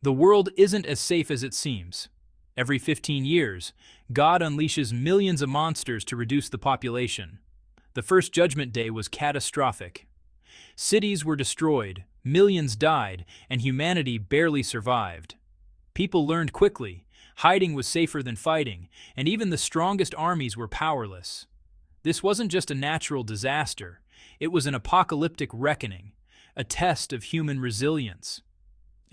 The world isn't as safe as it seems. Every 15 years, God unleashes millions of monsters to reduce the population. The first Judgment Day was catastrophic. Cities were destroyed, millions died, and humanity barely survived. People learned quickly, hiding was safer than fighting, and even the strongest armies were powerless. This wasn't just a natural disaster, it was an apocalyptic reckoning, a test of human resilience.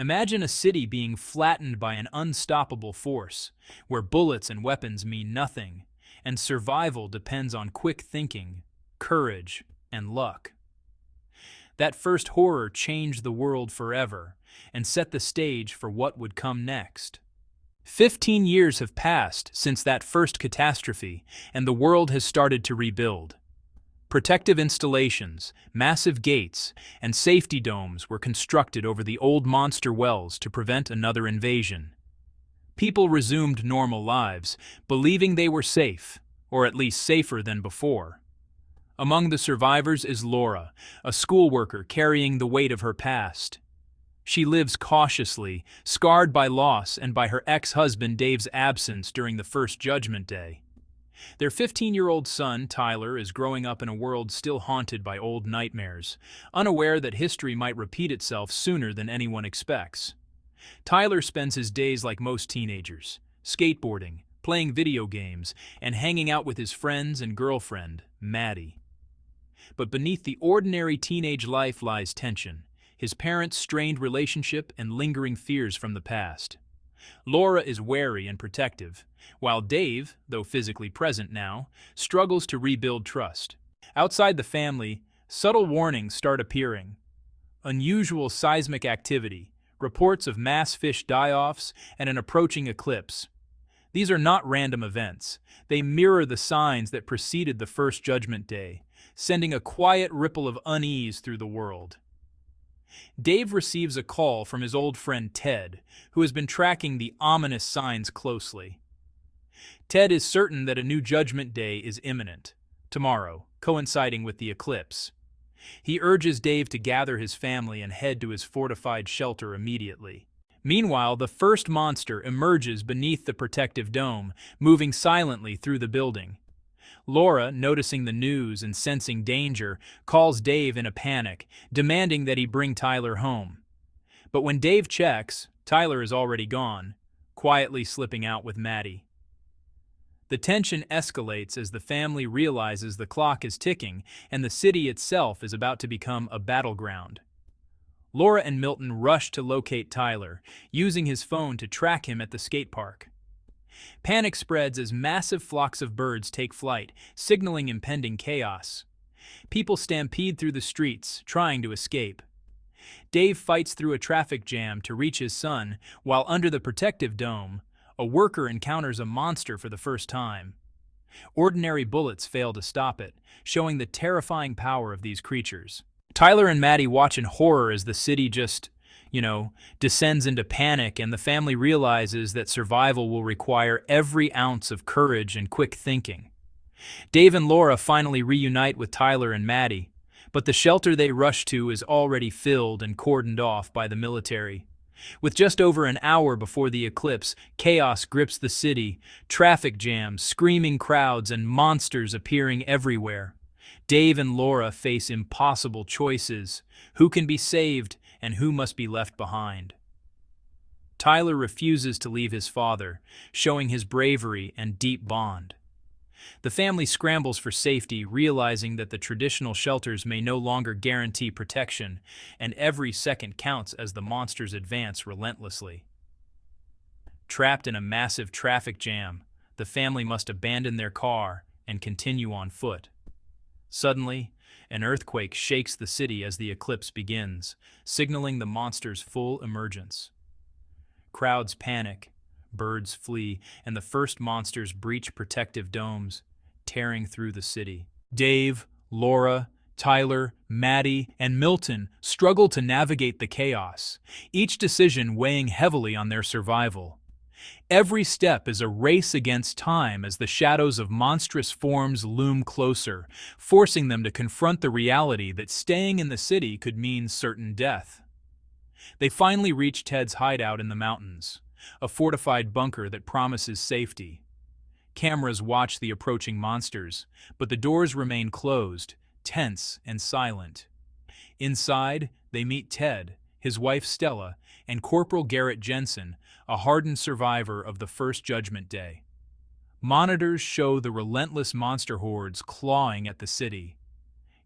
Imagine a city being flattened by an unstoppable force, where bullets and weapons mean nothing, and survival depends on quick thinking, courage, and luck. That first horror changed the world forever and set the stage for what would come next. 15 years have passed since that first catastrophe, and the world has started to rebuild. Protective installations, massive gates, and safety domes were constructed over the old monster wells to prevent another invasion. People resumed normal lives, believing they were safe, or at least safer than before. Among the survivors is Laura, a school worker carrying the weight of her past. She lives cautiously, scarred by loss and by her ex-husband Dave's absence during the first Judgment Day. Their 15-year-old son, Tyler, is growing up in a world still haunted by old nightmares, unaware that history might repeat itself sooner than anyone expects. Tyler spends his days like most teenagers, skateboarding, playing video games, and hanging out with his friends and girlfriend, Maddie. But beneath the ordinary teenage life lies tension, his parents' strained relationship and lingering fears from the past. Laura is wary and protective, while Dave, though physically present now, struggles to rebuild trust. Outside the family, subtle warnings start appearing. Unusual seismic activity, reports of mass fish die-offs, and an approaching eclipse. These are not random events. They mirror the signs that preceded the first Judgment Day, sending a quiet ripple of unease through the world. Dave receives a call from his old friend Ted, who has been tracking the ominous signs closely. Ted is certain that a new Judgment Day is imminent, tomorrow, coinciding with the eclipse. He urges Dave to gather his family and head to his fortified shelter immediately. Meanwhile, the first monster emerges beneath the protective dome, moving silently through the building. Laura, noticing the news and sensing danger, calls Dave in a panic, demanding that he bring Tyler home. But when Dave checks, Tyler is already gone, quietly slipping out with Maddie. The tension escalates as the family realizes the clock is ticking and the city itself is about to become a battleground. Laura and Milton rush to locate Tyler, using his phone to track him at the skate park. Panic spreads as massive flocks of birds take flight, signaling impending chaos. People stampede through the streets, trying to escape. Dave fights through a traffic jam to reach his son, while under the protective dome, a worker encounters a monster for the first time. Ordinary bullets fail to stop it, showing the terrifying power of these creatures. Tyler and Maddie watch in horror as the city just, descends into panic, and the family realizes that survival will require every ounce of courage and quick thinking. Dave and Laura finally reunite with Tyler and Maddie, but the shelter they rush to is already filled and cordoned off by the military. With just over an hour before the eclipse, chaos grips the city, traffic jams, screaming crowds, and monsters appearing everywhere. Dave and Laura face impossible choices: who can be saved and who must be left behind. Tyler refuses to leave his father, showing his bravery and deep bond. The family scrambles for safety, realizing that the traditional shelters may no longer guarantee protection, and every second counts as the monsters advance relentlessly. Trapped in a massive traffic jam, the family must abandon their car and continue on foot. Suddenly, an earthquake shakes the city as the eclipse begins, signaling the monster's full emergence. Crowds panic, birds flee, and the first monsters breach protective domes, tearing through the city. Dave, Laura, Tyler, Maddie, and Milton struggle to navigate the chaos, each decision weighing heavily on their survival. Every step is a race against time as the shadows of monstrous forms loom closer, forcing them to confront the reality that staying in the city could mean certain death. They finally reach Ted's hideout in the mountains, a fortified bunker that promises safety. Cameras watch the approaching monsters, but the doors remain closed, tense and silent. Inside, they meet Ted, his wife Stella, and Corporal Garrett Jensen, a hardened survivor of the First Judgment Day. Monitors show the relentless monster hordes clawing at the city.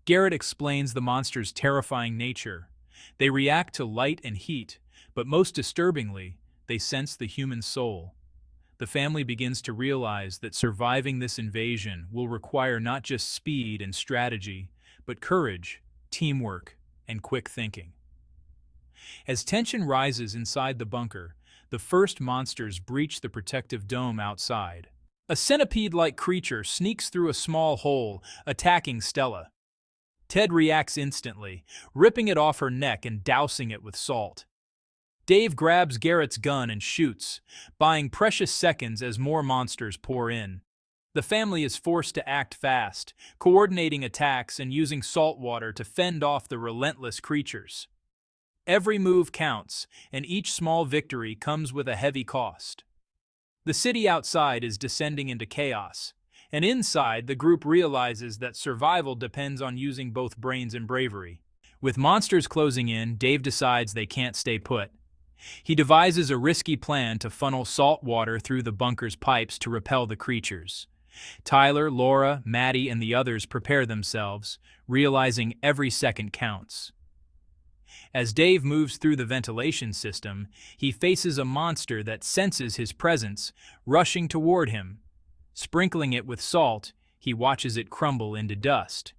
Garrett explains the monsters' terrifying nature. They react to light and heat, but most disturbingly, they sense the human soul. The family begins to realize that surviving this invasion will require not just speed and strategy, but courage, teamwork, and quick thinking. As tension rises inside the bunker, the first monsters breach the protective dome outside. A centipede-like creature sneaks through a small hole, attacking Stella. Ted reacts instantly, ripping it off her neck and dousing it with salt. Dave grabs Garrett's gun and shoots, buying precious seconds as more monsters pour in. The family is forced to act fast, coordinating attacks and using salt water to fend off the relentless creatures. Every move counts, and each small victory comes with a heavy cost. The city outside is descending into chaos, and inside the group realizes that survival depends on using both brains and bravery. With monsters closing in, Dave decides they can't stay put. He devises a risky plan to funnel salt water through the bunker's pipes to repel the creatures. Tyler, Laura, Maddie, and the others prepare themselves, realizing every second counts. As Dave moves through the ventilation system, he faces a monster that senses his presence, rushing toward him. Sprinkling it with salt, he watches it crumble into dust.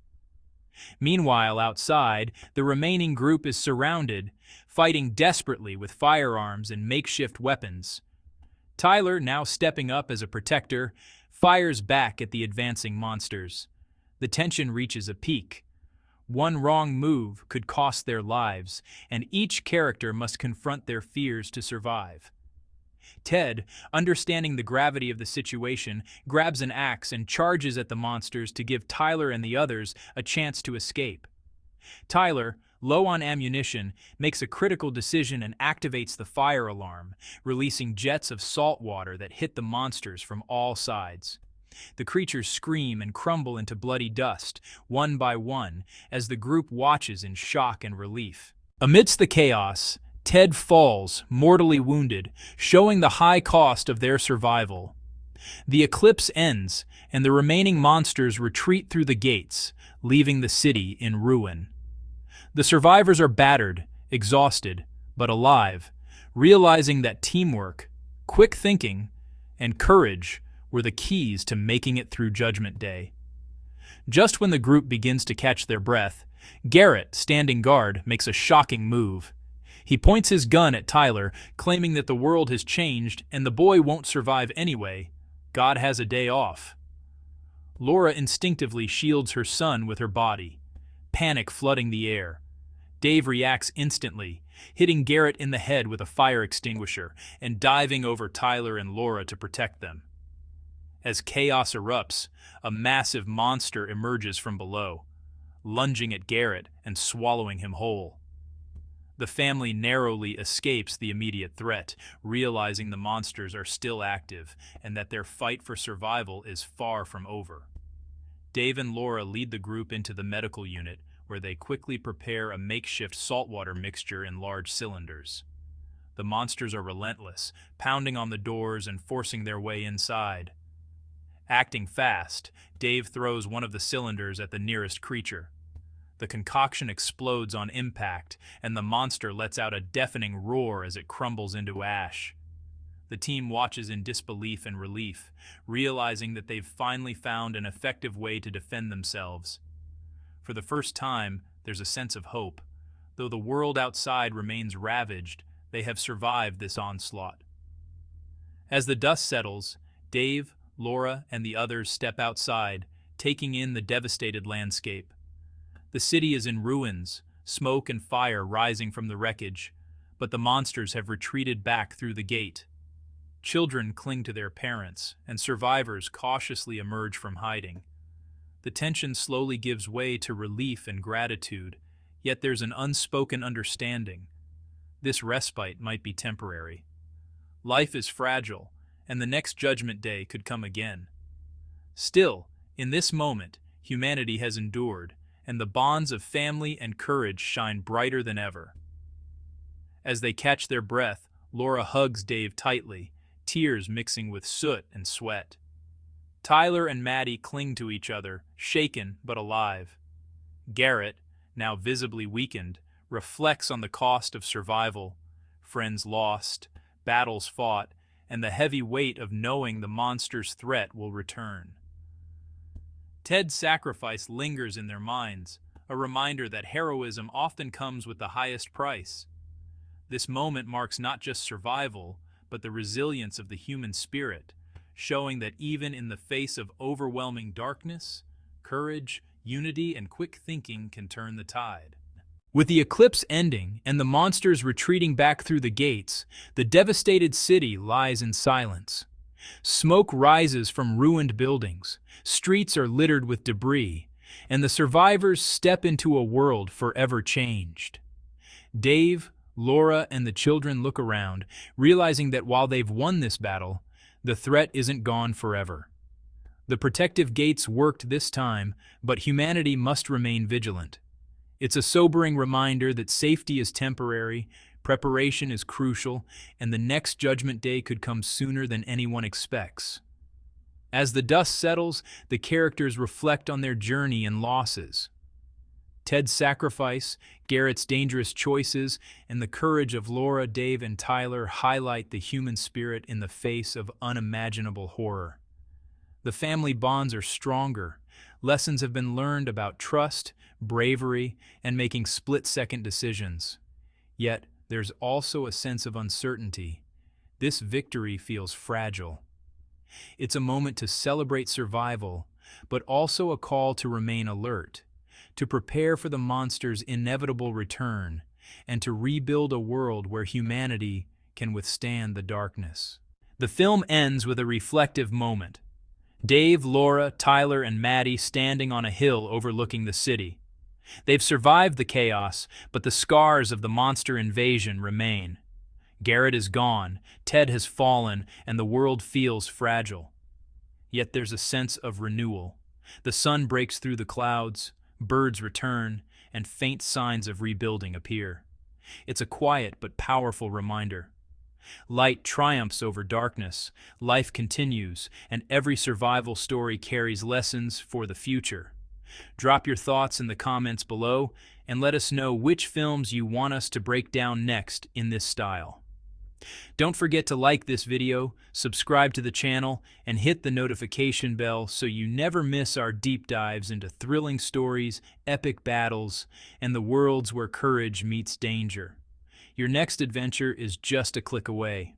Meanwhile, outside, the remaining group is surrounded, fighting desperately with firearms and makeshift weapons. Tyler, now stepping up as a protector, fires back at the advancing monsters. The tension reaches a peak. One wrong move could cost their lives, and each character must confront their fears to survive. Ted, understanding the gravity of the situation, grabs an axe and charges at the monsters to give Tyler and the others a chance to escape. Tyler, low on ammunition, makes a critical decision and activates the fire alarm, releasing jets of salt water that hit the monsters from all sides. The creatures scream and crumble into bloody dust, one by one, as the group watches in shock and relief. Amidst the chaos, Ted falls, mortally wounded, showing the high cost of their survival. The eclipse ends, and the remaining monsters retreat through the gates, leaving the city in ruin. The survivors are battered, exhausted, but alive, realizing that teamwork, quick thinking, and courage were the keys to making it through Judgment Day. Just when the group begins to catch their breath, Garrett, standing guard, makes a shocking move. He points his gun at Tyler, claiming that the world has changed and the boy won't survive anyway. God has a day off. Laura instinctively shields her son with her body, panic flooding the air. Dave reacts instantly, hitting Garrett in the head with a fire extinguisher and diving over Tyler and Laura to protect them. As chaos erupts, a massive monster emerges from below, lunging at Garrett and swallowing him whole. The family narrowly escapes the immediate threat, realizing the monsters are still active and that their fight for survival is far from over. Dave and Laura lead the group into the medical unit, where they quickly prepare a makeshift saltwater mixture in large cylinders. The monsters are relentless, pounding on the doors and forcing their way inside. Acting fast, Dave throws one of the cylinders at the nearest creature. The concoction explodes on impact, and the monster lets out a deafening roar as it crumbles into ash. The team watches in disbelief and relief, realizing that they've finally found an effective way to defend themselves. For the first time, there's a sense of hope. Though the world outside remains ravaged, they have survived this onslaught. As the dust settles, Dave, Laura, and the others step outside, taking in the devastated landscape. The city is in ruins, smoke and fire rising from the wreckage, but the monsters have retreated back through the gate. Children cling to their parents, and survivors cautiously emerge from hiding. The tension slowly gives way to relief and gratitude, yet there's an unspoken understanding. this respite might be temporary. Life is fragile, and the next judgment day could come again. Still, in this moment, humanity has endured, and the bonds of family and courage shine brighter than ever. As they catch their breath, Laura hugs Dave tightly, tears mixing with soot and sweat. Tyler and Maddie cling to each other, shaken but alive. Garrett, now visibly weakened, reflects on the cost of survival, friends lost, battles fought, and the heavy weight of knowing the monster's threat will return. Ted's sacrifice lingers in their minds, a reminder that heroism often comes with the highest price. This moment marks not just survival, but the resilience of the human spirit, showing that even in the face of overwhelming darkness, courage, unity, and quick thinking can turn the tide. With the eclipse ending and the monsters retreating back through the gates, the devastated city lies in silence. Smoke rises from ruined buildings, streets are littered with debris, and the survivors step into a world forever changed. Dave, Laura, and the children look around, realizing that while they've won this battle, the threat isn't gone forever. The protective gates worked this time, but humanity must remain vigilant. It's a sobering reminder that safety is temporary, preparation is crucial, and the next judgment day could come sooner than anyone expects. As the dust settles, the characters reflect on their journey and losses. Ted's sacrifice, Garrett's dangerous choices, and the courage of Laura, Dave, and Tyler highlight the human spirit in the face of unimaginable horror. The family bonds are stronger. Lessons have been learned about trust, bravery, and making split-second decisions. Yet, there's also a sense of uncertainty. This victory feels fragile. It's a moment to celebrate survival, but also a call to remain alert, to prepare for the monster's inevitable return, and to rebuild a world where humanity can withstand the darkness. The film ends with a reflective moment. Dave, Laura, Tyler, and Maddie standing on a hill overlooking the city. They've survived the chaos, but the scars of the monster invasion remain. Garrett is gone, Ted has fallen, and the world feels fragile. Yet there's a sense of renewal. The sun breaks through the clouds, birds return, and faint signs of rebuilding appear. It's a quiet but powerful reminder. Light triumphs over darkness, life continues, and every survival story carries lessons for the future. Drop your thoughts in the comments below and let us know which films you want us to break down next in this style. Don't forget to like this video, subscribe to the channel, and hit the notification bell so you never miss our deep dives into thrilling stories, epic battles, and the worlds where courage meets danger. Your next adventure is just a click away.